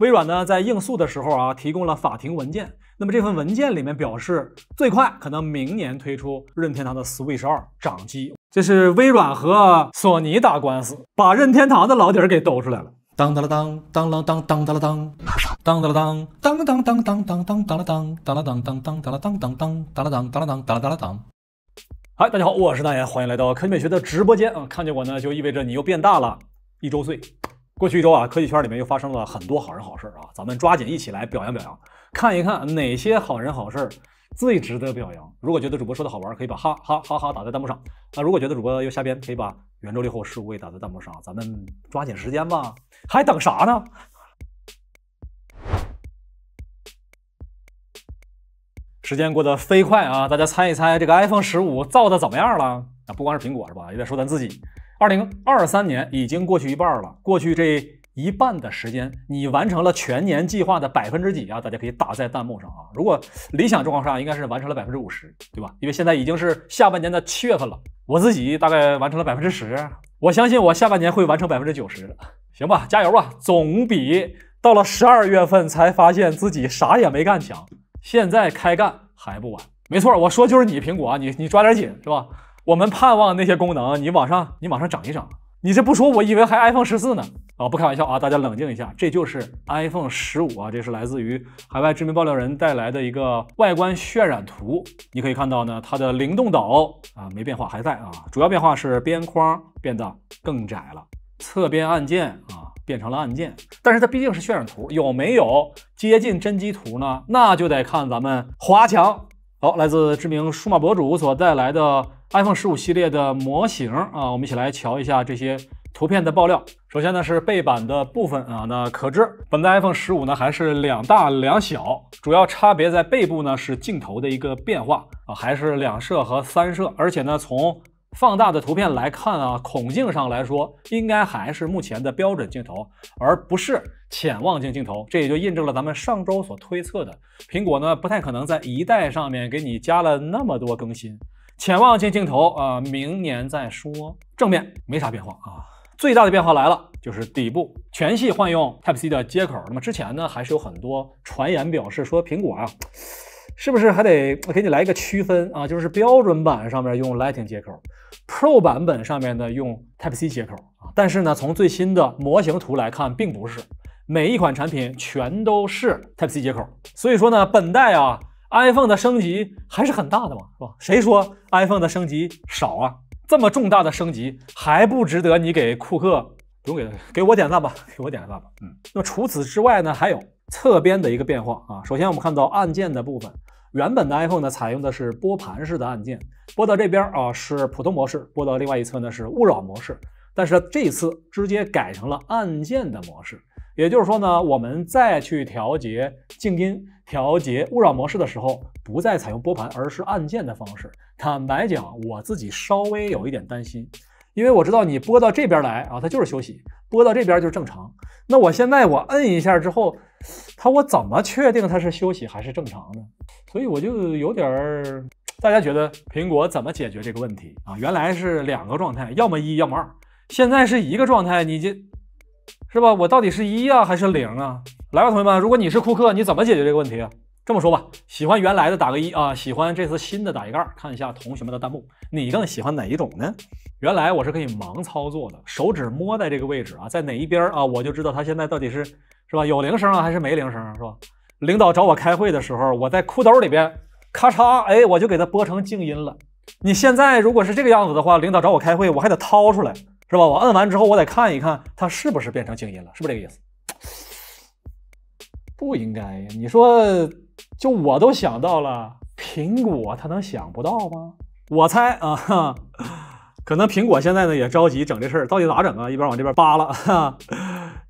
微软呢在应诉的时候啊，提供了法庭文件。那么这份文件里面表示，最快可能明年推出任天堂的 Switch 2掌机。这是微软和索尼打官司，把任天堂的老底儿给抖出来了。当当了当，当啷当，当当了当，当当了当，当当当当当当当了当，当了当当当当了当当当，当了当当了当当了当了当。嗨，大家好，我是大爷，欢迎来到科技美学的直播间啊！看见我呢，就意味着你又变大了1周岁。过去1周啊，科技圈里面又发生了很多好人好事啊，咱们抓紧一起来表扬表扬，看一看哪些好人好事最值得表扬。如果觉得主播说的好玩，可以把哈哈哈哈打在弹幕上。如果觉得主播又瞎编，可以把圆周率后15位打在弹幕上。咱们抓紧时间吧，还等啥呢？时间过得飞快啊！大家猜一猜，这个 iPhone 15造的怎么样了？不光是苹果是吧？也得说咱自己。2023年已经过去一半了，过去这一半的时间，你完成了全年计划的几%啊？大家可以打在弹幕上啊！如果理想状况下，应该是完成了50%，对吧？因为现在已经是下半年的7月份了，我自己大概完成了10%，我相信我下半年会完成90%的。行吧，加油吧！总比到了12月份才发现自己啥也没干强。现在开干还不晚。没错，我说就是你苹果，你抓点紧是吧？我们盼望那些功能你往上整一整。你这不说，我以为还 iPhone 14呢。不开玩笑啊，大家冷静一下，这就是 iPhone 15啊，这是来自于海外知名爆料人带来的一个外观渲染图。你可以看到呢，它的灵动岛啊没变化，还在啊，主要变化是边框变得更窄了，侧边按键啊变成了按键，但是它毕竟是渲染图，有没有接近真机图呢？那就得看咱们华强。好，来自知名数码博主所带来的 iPhone 15系列的模型啊，我们一起来瞧一下这些图片的爆料。首先呢是背板的部分啊，那可知本代 iPhone 15呢还是2大2小，主要差别在背部呢是镜头的一个变化啊，还是2摄和3摄，而且呢从放大的图片来看啊，孔径上来说应该还是目前的标准镜头，而不是潜望镜镜头。这也就印证了咱们上周所推测的，苹果呢不太可能在一代上面给你加了那么多更新。潜望镜镜头啊，明年再说。正面没啥变化啊，最大的变化来了，就是底部全系换用 Type-C 的接口。那么之前呢还是有很多传言表示说苹果啊是不是还得给你来一个区分啊？就是标准版上面用 Lightning 接口 ，Pro 版本上面呢用 Type-C 接口啊。但是呢，从最新的模型图来看，并不是每一款产品全都是 Type-C 接口。所以说呢，本代啊 iPhone 的升级还是很大的嘛，是吧？谁说 iPhone 的升级少啊？这么重大的升级还不值得你给库克不用给我点赞吧，给我点赞吧。那么除此之外呢，还有侧边的一个变化啊。首先我们看到按键的部分，原本的 iPhone 呢采用的是拨盘式的按键，拨到这边啊是普通模式，拨到另外一侧呢是勿扰模式。但是这一次直接改成了按键的模式，也就是说呢，我们再去调节静音、调节勿扰模式的时候，不再采用拨盘，而是按键的方式。坦白讲，我自己稍微有一点担心。因为我知道你拨到这边来啊，它就是休息；拨到这边就是正常。那我现在我摁一下之后，我怎么确定它是休息还是正常呢？所以我就有点大家觉得苹果怎么解决这个问题啊？原来是2个状态，要么1，要么2，现在是一个状态，你这是吧？我到底是1啊还是0啊？来吧，同学们，如果你是库克，你怎么解决这个问题啊？这么说吧，喜欢原来的打个1啊，喜欢这次新的打一个2，看一下同学们的弹幕，你更喜欢哪一种呢？原来我是可以盲操作的，手指摸在这个位置啊，在哪一边啊，我就知道它现在到底是吧有铃声啊还是没铃声啊，是吧？领导找我开会的时候，我在裤兜里边咔嚓，哎，我就给它拨成静音了。你现在如果是这个样子的话，领导找我开会，我还得掏出来，是吧？我摁完之后，我得看一看它是不是变成静音了，是不是这个意思？不应该呀！你说，就我都想到了，苹果它能想不到吗？我猜啊，可能苹果现在呢也着急整这事儿，到底咋整啊？一边往这边扒拉，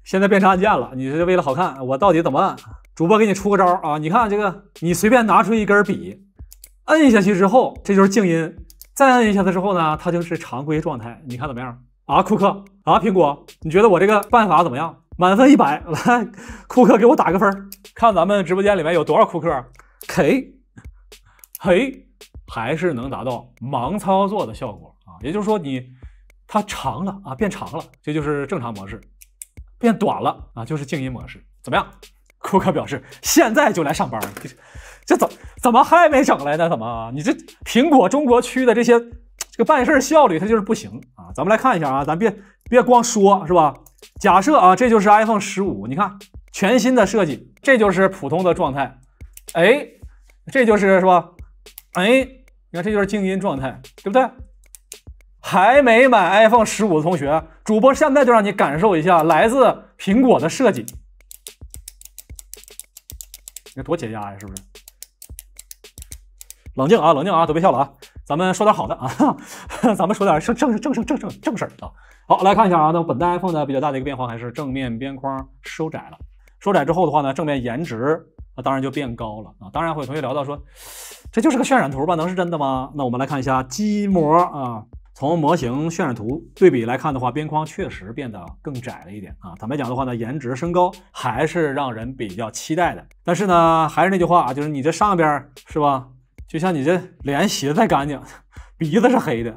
现在变成按键了，你是为了好看，我到底怎么按？主播给你出个招啊！你看这个，你随便拿出一根笔，摁下去之后，这就是静音；再摁一下它之后呢，它就是常规状态。你看怎么样啊？库克啊，苹果，你觉得我这个办法怎么样？满分100，来，库克给我打个分，看咱们直播间里面有多少库克。嘿，还是能达到盲操作的效果啊！也就是说它长了啊，变长了，这就是正常模式；变短了啊，就是静音模式。怎么样？库克表示现在就来上班。这怎么还没整来呢？怎么你这苹果中国区的这个办事效率它就是不行啊？咱们来看一下啊，咱别光说是吧？假设啊，这就是 iPhone 15，你看全新的设计，这就是普通的状态，哎，这就是是吧？哎，你看这就是静音状态，对不对？还没买 iPhone 15的同学，主播现在就让你感受一下来自苹果的设计，你看多解压呀，是不是？冷静啊，冷静啊，都别笑了啊！咱们说点好的啊，咱们说点正事儿啊。好，来看一下啊，那本代 iPhone 呢比较大的一个变化还是正面边框收窄了。收窄之后的话呢，正面颜值当然就变高了啊。当然会有同学聊到说，这就是个渲染图吧？能是真的吗？那我们来看一下基模啊。从模型渲染图对比来看的话，边框确实变得更窄了一点啊。坦白讲的话呢，颜值升高还是让人比较期待的。但是呢，还是那句话啊，就是你这上边是吧？就像你这脸洗得再干净，鼻子是黑的。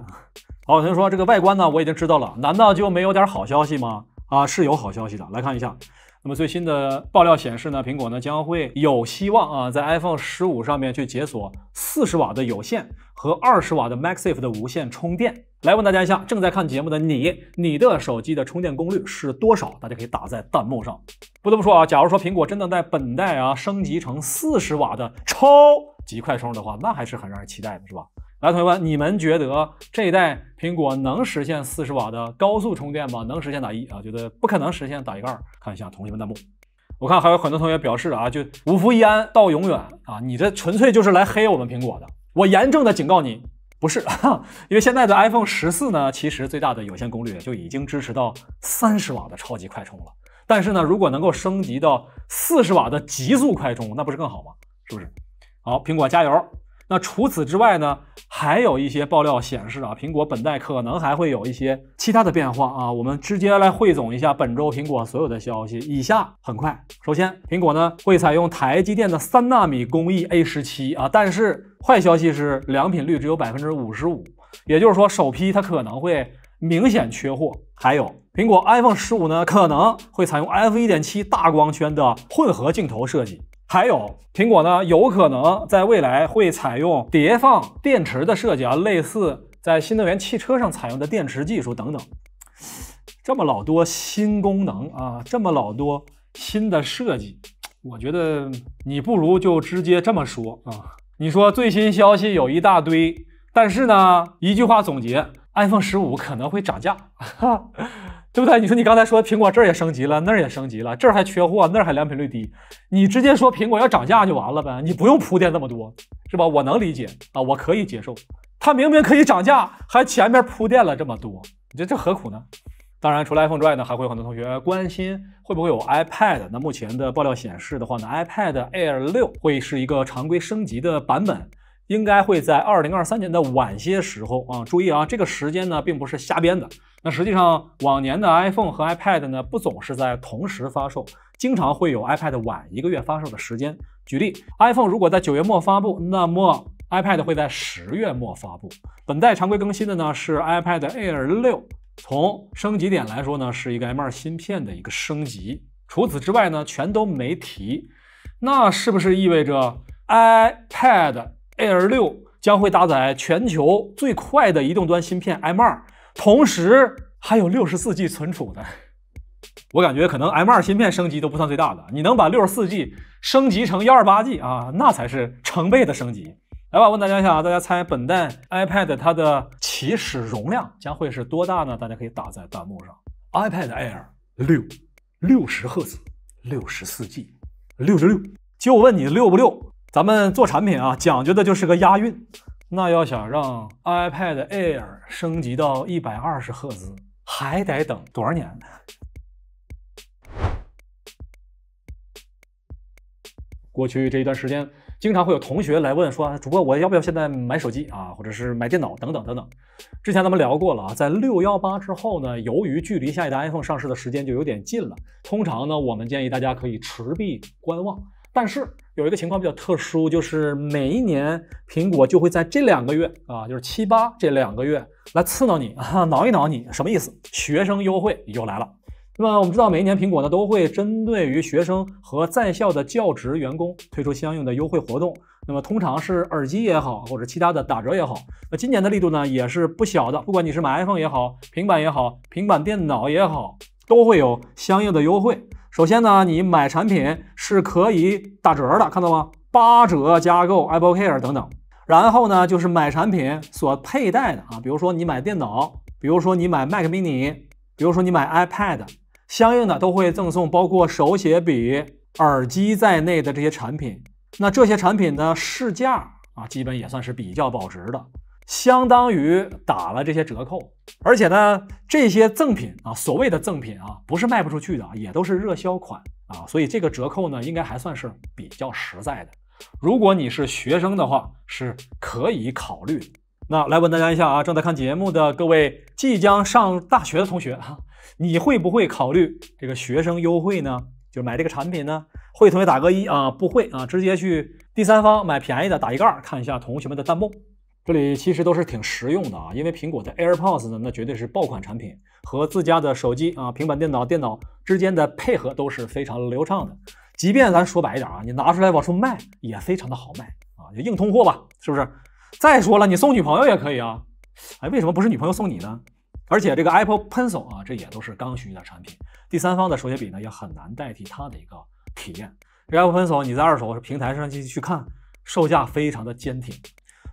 好，有同学说这个外观呢，我已经知道了，难道就没有点好消息吗？啊，是有好消息的。来看一下，那么最新的爆料显示呢，苹果呢将会有希望啊，在 iPhone 15上面去解锁40瓦的有线和20瓦的 MagSafe 的无线充电。来问大家一下，正在看节目的你的手机的充电功率是多少？大家可以打在弹幕上。不得不说啊，假如说苹果真的在本代啊升级成40瓦的超级快充的话，那还是很让人期待的，是吧？来，同学们，你们觉得这一代苹果能实现40瓦的高速充电吗？能实现打1啊？觉得不可能实现打一个2。看一下同学们弹幕。我看还有很多同学表示啊，就五福一安到永远啊，你这纯粹就是来黑我们苹果的。我严正的警告你，不是，因为现在的 iPhone 14呢，其实最大的有线功率就已经支持到30瓦的超级快充了。但是呢，如果能够升级到40瓦的极速快充，那不是更好吗？是不是？好，苹果加油！那除此之外呢，还有一些爆料显示啊，苹果本代可能还会有一些其他的变化啊。我们直接来汇总一下本周苹果所有的消息。以下很快，首先，苹果呢会采用台积电的3纳米工艺 A17啊，但是坏消息是良品率只有55%，也就是说首批它可能会明显缺货。还有，苹果 iPhone 15呢可能会采用 f1.7 大光圈的混合镜头设计。还有，苹果呢有可能在未来会采用叠放电池的设计啊，类似在新能源汽车上采用的电池技术等等。这么老多新功能啊，这么老多新的设计，我觉得你不如就直接这么说啊。你说最新消息有一大堆，但是呢，一句话总结 ，iPhone 15可能会涨价，对不对？你说你刚才说苹果这儿也升级了，那儿也升级了，这儿还缺货，那儿还良品率低，你直接说苹果要涨价就完了呗，你不用铺垫这么多，是吧？我能理解啊，我可以接受。它明明可以涨价，还前面铺垫了这么多，你这何苦呢？当然，除了 iPhone 之外呢，还会有很多同学关心会不会有 iPad。那目前的爆料显示的话呢 ，iPad Air 6会是一个常规升级的版本，应该会在2023年的晚些时候啊。注意啊，这个时间呢并不是瞎编的。那实际上，往年的 iPhone 和 iPad 呢不总是在同时发售，经常会有 iPad 晚1个月发售的时间。举例 ，iPhone 如果在9月末发布，那么 iPad 会在10月末发布。本代常规更新的呢是 iPad Air 6。从升级点来说呢，是一个 M2 芯片的一个升级。除此之外呢，全都没提。那是不是意味着 iPad Air 6将会搭载全球最快的移动端芯片 M2， 同时还有64G 存储呢？我感觉可能 M2 芯片升级都不算最大的，你能把64G 升级成128G 啊，那才是成倍的升级。来吧，问大家一下啊，大家猜本代 iPad 它的起始容量将会是多大呢？大家可以打在弹幕上。iPad Air 60赫兹，64G， 66。就问你6不6？咱们做产品啊，讲究的就是个押韵。那要想让 iPad Air 升级到120赫兹，还得等多少年呢？过去这一段时间，经常会有同学来问说，主播我要不要现在买手机啊，或者是买电脑等等等等。之前咱们聊过了啊，在618之后呢，由于距离下一代 iPhone 上市的时间就有点近了，通常呢，我们建议大家可以持币观望。但是有一个情况比较特殊，就是每一年苹果就会在这2个月啊，就是7、8这2个月来刺挠你啊，挠一挠你，什么意思？学生优惠又来了。那么我们知道，每一年苹果呢都会针对于学生和在校的教职员工推出相应的优惠活动。那么通常是耳机也好，或者其他的打折也好。那今年的力度呢也是不小的，不管你是买 iPhone 也好，平板也好，平板电脑也好，都会有相应的优惠。首先呢，你买产品是可以打折的，看到吗？8折加购 Apple Care 等等。然后呢，就是买产品所佩戴的啊，比如说你买电脑，比如说你买 Mac mini， 比如说你买 iPad， 相应的都会赠送包括手写笔、耳机在内的这些产品。那这些产品的市价啊，基本也算是比较保值的，相当于打了这些折扣。而且呢，这些赠品啊，所谓的赠品啊，不是卖不出去的，也都是热销款啊，所以这个折扣呢，应该还算是比较实在的。如果你是学生的话，是可以考虑的。那来问大家一下啊，正在看节目的各位即将上大学的同学啊，你会不会考虑这个学生优惠呢？就是买这个产品呢？会同学打个1啊，不会啊，直接去第三方买便宜的打一个2，看一下同学们的弹幕。这里其实都是挺实用的啊，因为苹果的 AirPods 呢，那绝对是爆款产品，和自家的手机啊、平板电脑之间的配合都是非常流畅的。即便咱说白一点啊，你拿出来往出卖也非常的好卖啊，就硬通货吧，是不是？再说了，你送女朋友也可以啊，哎，为什么不是女朋友送你呢？而且这个 Apple Pencil 啊，这也都是刚需的产品，第三方的手写笔呢也很难代替它的一个体验。这 Apple Pencil 你在二手平台上去看，售价非常的坚挺。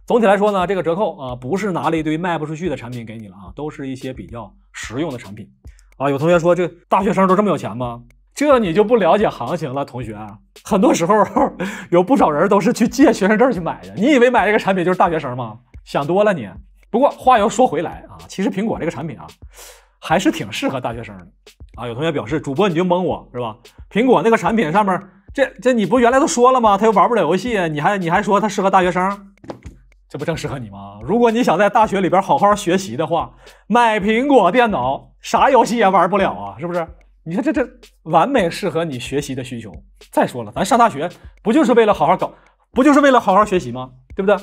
总体来说呢，这个折扣啊，不是拿了一堆卖不出去的产品给你了啊，都是一些比较实用的产品啊。有同学说，这大学生都这么有钱吗？这你就不了解行情了，同学啊。很多时候有不少人都是去借学生证去买的，你以为买这个产品就是大学生吗？想多了你。不过话又说回来啊，其实苹果这个产品啊，还是挺适合大学生的啊。有同学表示，主播你就蒙我是吧？苹果那个产品上面，这你不原来都说了吗？他又玩不了游戏，你还说它适合大学生，这不正适合你吗？如果你想在大学里边好好学习的话，买苹果电脑，啥游戏也玩不了啊，是不是？你看这完美适合你学习的需求。再说了，咱上大学不就是为了好好学习吗？对不对？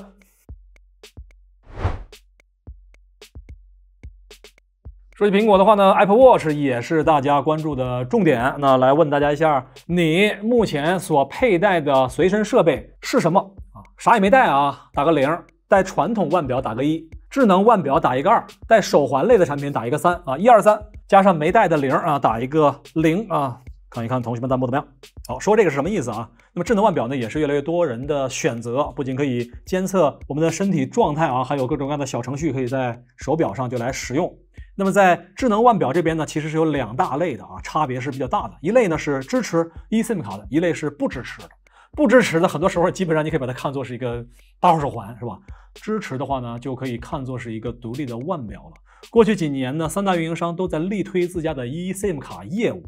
说起苹果的话呢 ，Apple Watch 也是大家关注的重点。那来问大家一下，你目前所佩戴的随身设备是什么啊？啥也没带啊，打个0；带传统腕表打个1；智能腕表打一个2；带手环类的产品打一个3啊，1、2、3，加上没带的0啊，打一个0啊。看一看同学们弹幕怎么样？好，说这个是什么意思啊？那么智能腕表呢，也是越来越多人的选择，不仅可以监测我们的身体状态啊，还有各种各样的小程序可以在手表上就来使用。那么在智能腕表这边呢，其实是有2大类的啊，差别是比较大的。一类呢是支持 eSIM 卡的，一类是不支持的。不支持的很多时候基本上你可以把它看作是一个大号手环，是吧？支持的话呢，就可以看作是一个独立的腕表了。过去几年呢，3大运营商都在力推自家的 eSIM 卡业务。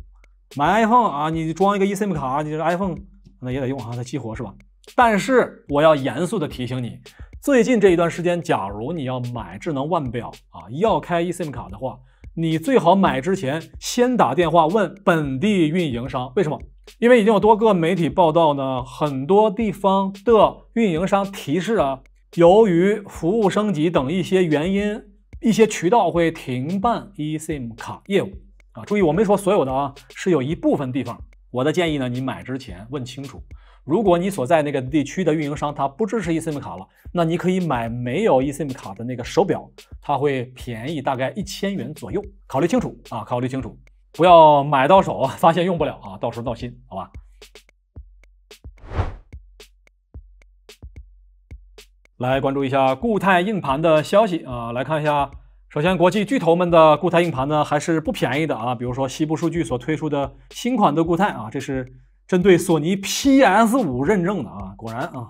买 iPhone 啊，你装一个 eSIM 卡，你这 iPhone 那也得用啊，它激活是吧？但是我要严肃的提醒你，最近这一段时间，假如你要买智能腕表啊，要开 eSIM 卡的话，你最好买之前先打电话问本地运营商。为什么？因为已经有多个媒体报道呢，很多地方的运营商提示啊，由于服务升级等一些原因，一些渠道会停办 eSIM 卡业务啊。注意，我没说所有的啊，是有一部分地方。我的建议呢，你买之前问清楚。如果你所在那个地区的运营商它不支持 eSIM 卡了，那你可以买没有 eSIM 卡的那个手表，它会便宜大概1000元左右。考虑清楚啊，考虑清楚，不要买到手发现用不了啊，到时候闹心，好吧？来关注一下固态硬盘的消息啊，来看一下。首先，国际巨头们的固态硬盘呢还是不便宜的啊，比如说西部数据所推出的新款的固态啊，这是针对索尼 PS5 认证的啊，果然啊，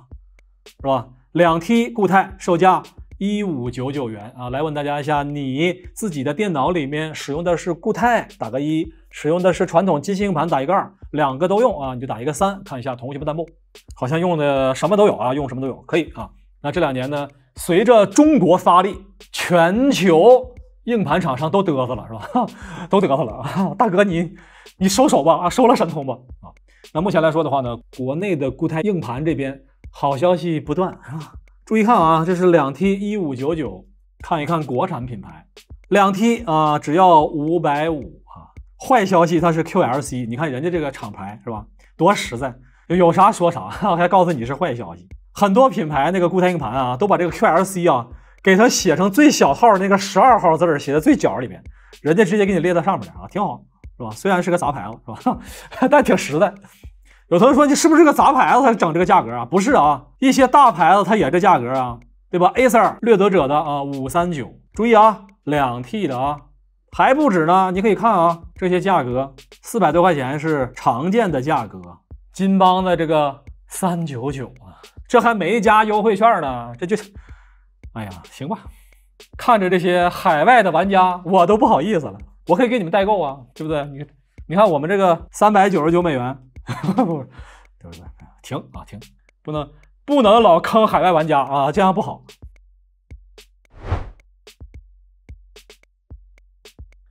是吧？2T 固态售价1599元啊。来问大家一下，你自己的电脑里面使用的是固态，打个1；使用的是传统机器硬盘，打一个2，两个都用啊，你就打一个3。看一下同学们弹幕，好像用的什么都有啊，用什么都有，可以啊。那这2年呢，随着中国发力，全球硬盘厂商都嘚瑟了，是吧？都嘚瑟了啊！大哥你收手吧啊，收了神通吧啊！那目前来说的话呢，国内的固态硬盘这边好消息不断啊！注意看啊，这是2T 1599，看一看国产品牌，2T 啊只要550啊，坏消息它是 QLC， 你看人家这个厂牌是吧，多实在，有啥说啥，我还告诉你是坏消息。很多品牌那个固态硬盘啊，都把这个 QLC 啊给它写成最小号那个12号字写在最角里面，人家直接给你列到上面来啊，挺好，是吧？虽然是个杂牌子，是吧？但挺实在。有同学说你是不是个杂牌子才整这个价格啊？不是啊，一些大牌子它也这价格啊，对吧 ？Acer 掠夺者的啊539，注意啊，2T 的啊，还不止呢。你可以看啊，这些价格400多块钱是常见的价格，金邦的这个399啊，这还没加优惠券呢，这就，哎呀，行吧。看着这些海外的玩家，我都不好意思了。我可以给你们代购啊，对不对？你看我们这个399美元。对不对？停啊，停！不能老坑海外玩家啊，这样不好。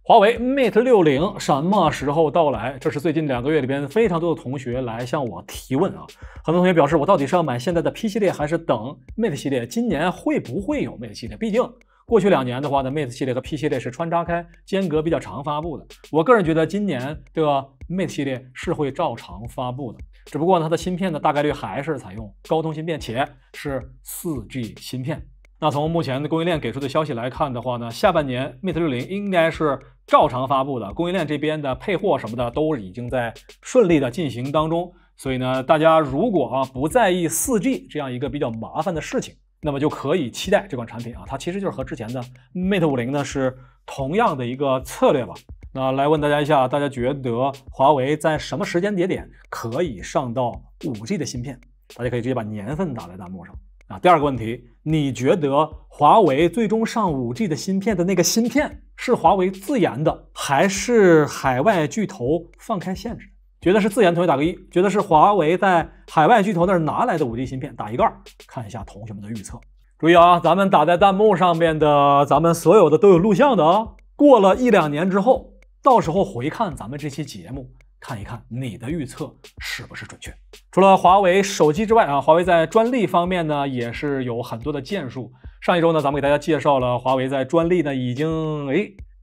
华为 Mate 60什么时候到来？这是最近2个月里边非常多的同学来向我提问啊。很多同学表示，我到底是要买现在的 P 系列，还是等 Mate 系列？今年会不会有 Mate 系列？毕竟过去2年的话呢 ，Mate 系列和 P 系列是穿插开，间隔比较长发布的。我个人觉得今年的 Mate 系列是会照常发布的，只不过呢，它的芯片呢大概率还是采用高通芯片，且是4G 芯片。那从目前的供应链给出的消息来看的话呢，下半年 Mate 60应该是照常发布的，供应链这边的配货什么的都已经在顺利的进行当中。所以呢，大家如果不在意 4G 这样一个比较麻烦的事情，那么就可以期待这款产品啊，它其实就是和之前的 Mate 50呢是同样的一个策略吧。那来问大家一下，大家觉得华为在什么时间节点可以上到 5G 的芯片？大家可以直接把年份打在弹幕上啊。第二个问题，你觉得华为最终上 5G 的芯片的那个芯片是华为自研的，还是海外巨头放开限制？觉得是自研同学打个1，觉得是华为在海外巨头那儿拿来的 5G 芯片打一个2，看一下同学们的预测。注意啊，咱们打在弹幕上面的，咱们所有的都有录像的啊。过了1、2年之后，到时候回看咱们这期节目，看一看你的预测是不是准确。除了华为手机之外啊，华为在专利方面呢也是有很多的建树。上一周呢，咱们给大家介绍了华为在专利呢已经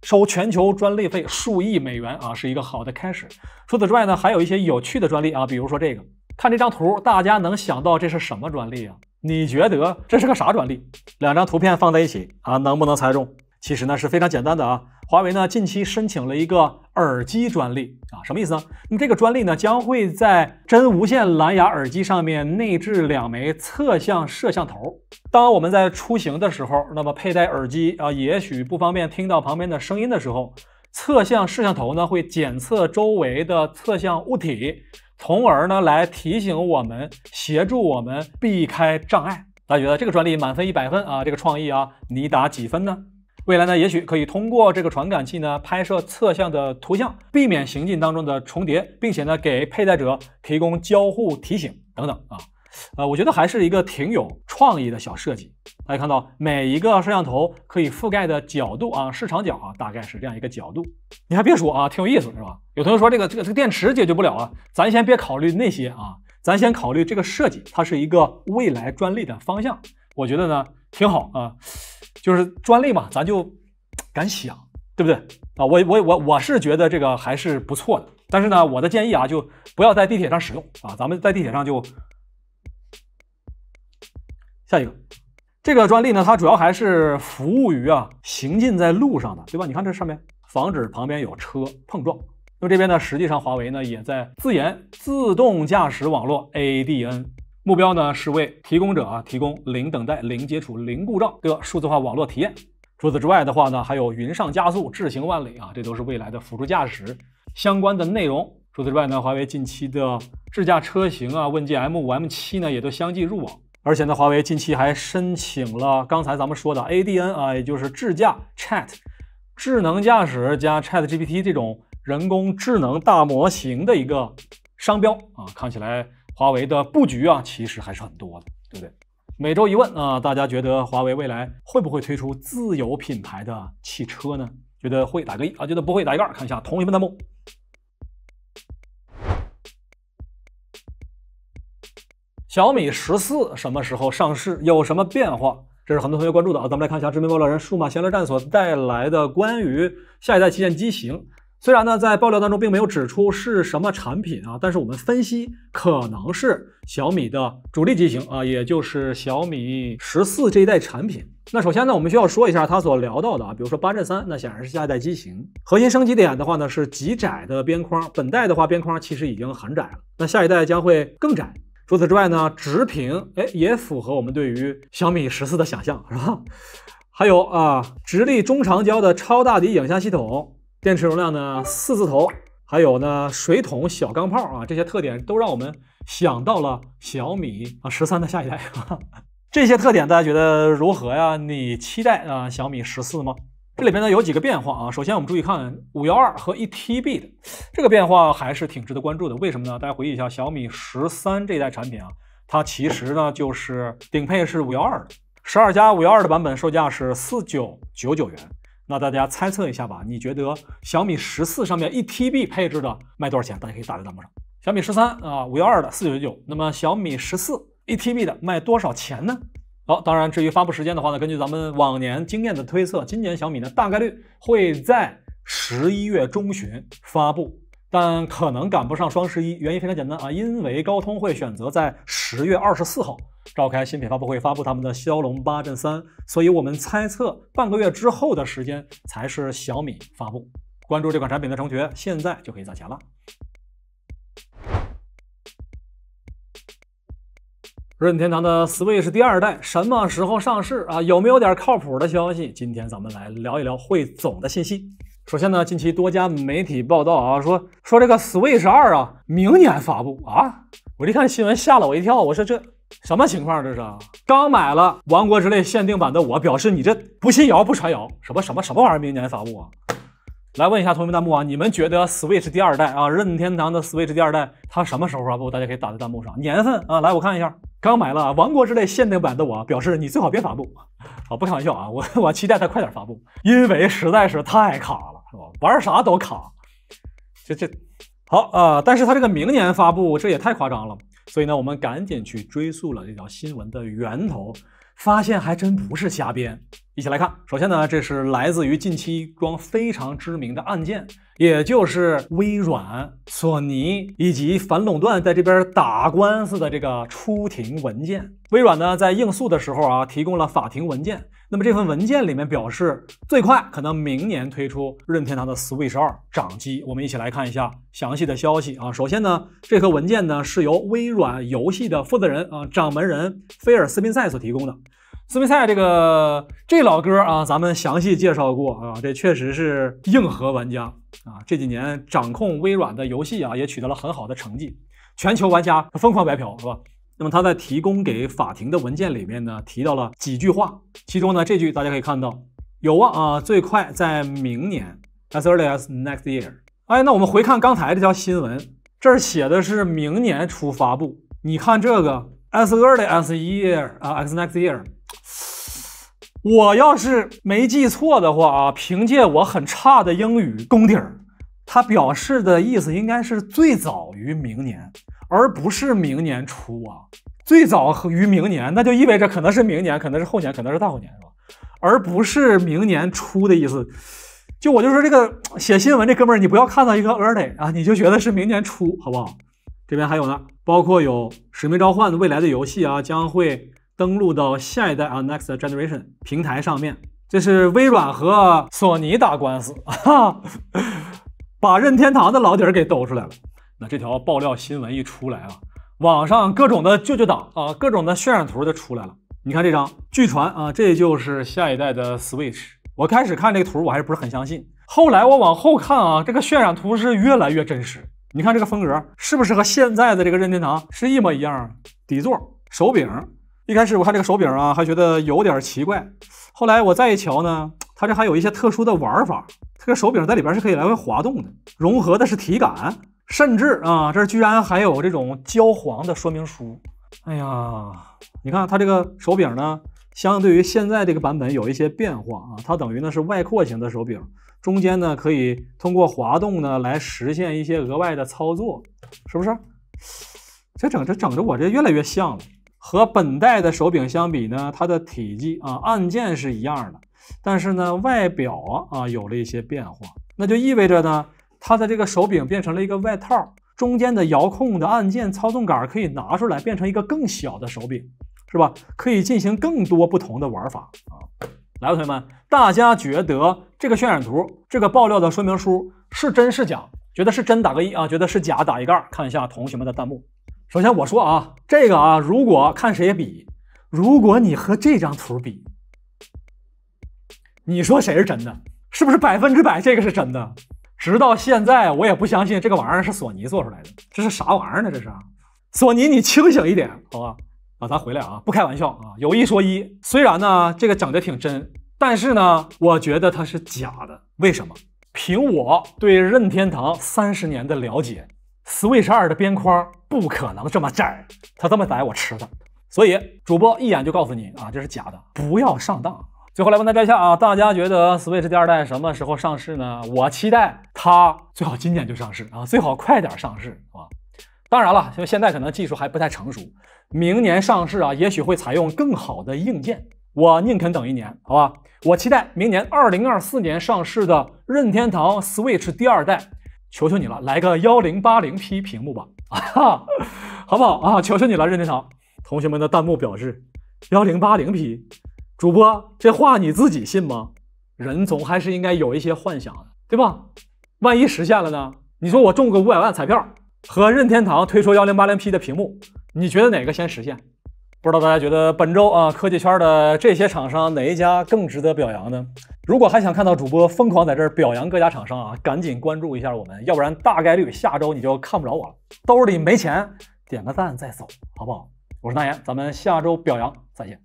收全球专利费数亿美元啊，是一个好的开始。除此之外呢，还有一些有趣的专利啊，比如说这个，看这张图，大家能想到这是什么专利啊？你觉得这是个啥专利？2张图片放在一起啊，能不能猜中？其实呢是非常简单的啊。华为呢近期申请了一个耳机专利啊，什么意思呢？那么这个专利呢将会在真无线蓝牙耳机上面内置2枚侧向摄像头。当我们在出行的时候，那么佩戴耳机啊，也许不方便听到旁边的声音的时候，侧向摄像头呢会检测周围的侧向物体，从而呢来提醒我们，协助我们避开障碍。大家觉得这个专利满分100分啊，这个创意啊，你打几分呢？未来呢，也许可以通过这个传感器呢拍摄侧向的图像，避免行进当中的重叠，并且呢给佩戴者提供交互提醒等等啊。我觉得还是一个挺有创意的小设计。大家看到每一个摄像头可以覆盖的角度啊，视场角啊，大概是这样一个角度。你还别说啊，挺有意思是吧？有同学说这个电池解决不了啊，咱先别考虑那些啊，咱先考虑这个设计，它是一个未来专利的方向。我觉得呢挺好啊。就是专利嘛，咱就敢想，对不对啊？我是觉得这个还是不错的，但是呢，我的建议啊，就不要在地铁上使用啊。咱们在地铁上就下一个，这个专利呢，它主要还是服务于行进在路上的，对吧？你看这上面，防止旁边有车碰撞。那么这边呢，实际上华为呢也在自研自动驾驶网络 ADN。目标呢是为提供者提供零等待、零接触、零故障的数字化网络体验。除此之外的话呢，还有云上加速、智行万里啊，这都是未来的辅助驾驶相关的内容。除此之外呢，华为近期的智驾车型问界 M5、M7 呢也都相继入网。而且呢，华为近期还申请了刚才咱们说的 ADN 也就是智驾 Chat、智能驾驶加 ChatGPT 这种人工智能大模型的一个商标啊，看起来华为的布局其实还是很多的，对不对？每周一问大家觉得华为未来会不会推出自有品牌的汽车呢？觉得会打个1觉得不会打一个2，看一下同学们弹幕。小米14什么时候上市？有什么变化？这是很多同学关注的咱们来看一下知名爆料人数码闲聊站所带来的关于下一代旗舰机型虽然呢在爆料当中并没有指出是什么产品啊，但是我们分析可能是小米的主力机型啊，也就是小米14这一代产品。那首先呢，我们需要说一下它所聊到的啊，比如说8阵3，那显然是下一代机型。核心升级点的话呢是极窄的边框，本代的话边框其实已经很窄了，那下一代将会更窄。除此之外呢，直屏也符合我们对于小米14的想象，是吧？还有直立中长焦的超大底影像系统，电池容量呢4字头，还有呢水桶小钢炮啊，这些特点都让我们想到了小米13的下一代。这些特点大家觉得如何呀？你期待小米14吗？这里边呢有几个变化啊。首先我们注意看512和1TB 的这个变化还是挺值得关注的。为什么呢？大家回忆一下，小米13这一代产品啊，它其实呢就是顶配是512的，12加512的版本售价是4999元。那大家猜测一下吧，你觉得小米14上面1TB 配置的卖多少钱？大家可以打在弹幕上。小米13512的4999，那么小米14 1TB 的卖多少钱呢？好，当然至于发布时间的话呢，根据咱们往年经验的推测，今年小米呢大概率会在11月中旬发布，但可能赶不上双11，原因非常简单啊，因为高通会选择在10月24号召开新品发布会，发布他们的骁龙8阵3，所以我们猜测半个月之后的时间才是小米发布。关注这款产品的同学，现在就可以攒钱了。任天堂的 Switch 第2代什么时候上市啊？有没有点靠谱的消息？今天咱们来聊一聊汇总的信息。首先呢，近期多家媒体报道啊，说这个 Switch 2啊，明年发布啊。我一看新闻吓了我一跳，我说这什么情况？这是刚买了《王国之泪》限定版的我表示你这不信谣不传谣，什么玩意儿明年发布啊？来问一下同学们弹幕啊，你们觉得 Switch 第2代啊，任天堂的 Switch 第2代它什么时候发布？大家可以打在弹幕上，年份啊，来我看一下。刚买了《王国之泪》限定版的我表示你最好别发布。好，不开玩笑啊，我期待它快点发布，因为实在是太卡了，是吧？玩啥都卡。这好但是它这个明年发布，这也太夸张了。所以呢，我们赶紧去追溯了这条新闻的源头，发现还真不是瞎编。一起来看，首先呢，这是来自于近期一桩非常知名的案件，也就是微软、索尼以及反垄断在这边打官司的这个出庭文件。微软呢在应诉的时候啊，提供了法庭文件。那么这份文件里面表示，最快可能明年推出任天堂的 Switch 2掌机。我们一起来看一下详细的消息啊。首先呢，这份文件呢是由微软游戏的负责人掌门人菲尔·斯宾塞所提供的。斯宾塞这老哥啊，咱们详细介绍过啊，这确实是硬核玩家啊，这几年掌控微软的游戏啊，也取得了很好的成绩，全球玩家疯狂白嫖，是吧？那么他在提供给法庭的文件里面呢，提到了几句话，其中呢这句大家可以看到，有望最快在明年 as early as next year。哎，那我们回看刚才这条新闻，这儿写的是明年初发布，你看这个 as early as as next year。我要是没记错的话啊，凭借我很差的英语功底儿，它表示的意思应该是最早于明年，而不是明年初啊。最早于明年，那就意味着可能是明年，可能是后年，可能是大后年，是吧？而不是明年初的意思。就说这个写新闻这哥们儿，你不要看到一个 early 啊，你就觉得是明年初，好不好？这边还有呢，包括有《使命召唤》的未来的游戏啊，将会登陆到下一代Next Generation 平台上面。这是微软和索尼打官司，把任天堂的老底儿给抖出来了。那这条爆料新闻一出来啊，网上各种的舅舅党啊，各种的渲染图就出来了。你看这张，据传啊，这就是下一代的 Switch。我开始看这个图，我还是不是很相信。后来我往后看啊，这个渲染图是越来越真实。你看这个风格是不是和现在的这个任天堂是一模一样？底座、手柄，一开始我看这个手柄啊，还觉得有点奇怪。后来我再一瞧呢，它这还有一些特殊的玩法。这个手柄在里边是可以来回滑动的，融合的是体感，甚至啊，这居然还有这种焦黄的说明书。哎呀，你看它这个手柄呢，相对于现在这个版本有一些变化啊，它等于呢是外扩型的手柄。中间呢可以通过滑动呢来实现一些额外的操作，是不是？这整着我这越来越像了。和本代的手柄相比呢，它的体积啊按键是一样的，但是呢外表啊有了一些变化，那就意味着呢它的这个手柄变成了一个外套，中间的遥控的按键操纵杆可以拿出来，变成一个更小的手柄，是吧？可以进行更多不同的玩法啊！来吧，同学们，大家觉得这个渲染图、这个爆料的说明书是真是假？觉得是真打个1啊，觉得是假打一盖。看一下同学们的弹幕。首先我说啊，这个啊，如果看谁比，如果你和这张图比，你说谁是真的？是不是100%这个是真的？直到现在我也不相信这个玩意儿是索尼做出来的，这是啥玩意儿呢？这是索尼，你清醒一点，好吧？啊，咱回来啊，不开玩笑啊，有一说一，虽然呢这个整的挺真，但是呢，我觉得它是假的。为什么？凭我对任天堂30年的了解 ，Switch 2的边框不可能这么窄，它这么窄我吃它。所以主播一眼就告诉你啊，这是假的，不要上当。最后来问大家一下啊，大家觉得 Switch 第2代什么时候上市呢？我期待它最好今年就上市啊，最好快点上市啊。当然了，因为现在可能技术还不太成熟，明年上市啊，也许会采用更好的硬件。我宁肯等1年，好吧？我期待明年2024年上市的任天堂 Switch 第2代，求求你了，来个 1080P 屏幕吧，好不好啊？求求你了，任天堂。同学们的弹幕表示 1080P。主播，这话你自己信吗？人总还是应该有一些幻想的，对吧？万一实现了呢？你说我中个500万彩票，和任天堂推出 1080P 的屏幕，你觉得哪个先实现？不知道大家觉得本周啊科技圈的这些厂商哪一家更值得表扬呢？如果还想看到主播疯狂在这儿表扬各家厂商啊，赶紧关注一下我们，要不然大概率下周你就看不着我了。兜里没钱，点个赞再走，好不好？我是大岩，咱们下周表扬再见。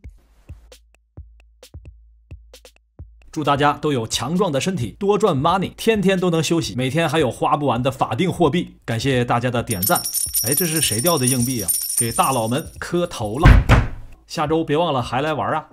祝大家都有强壮的身体，多赚 money， 天天都能休息，每天还有花不完的法定货币。感谢大家的点赞。哎，这是谁掉的硬币啊？给大佬们磕头了。下周别忘了还来玩啊！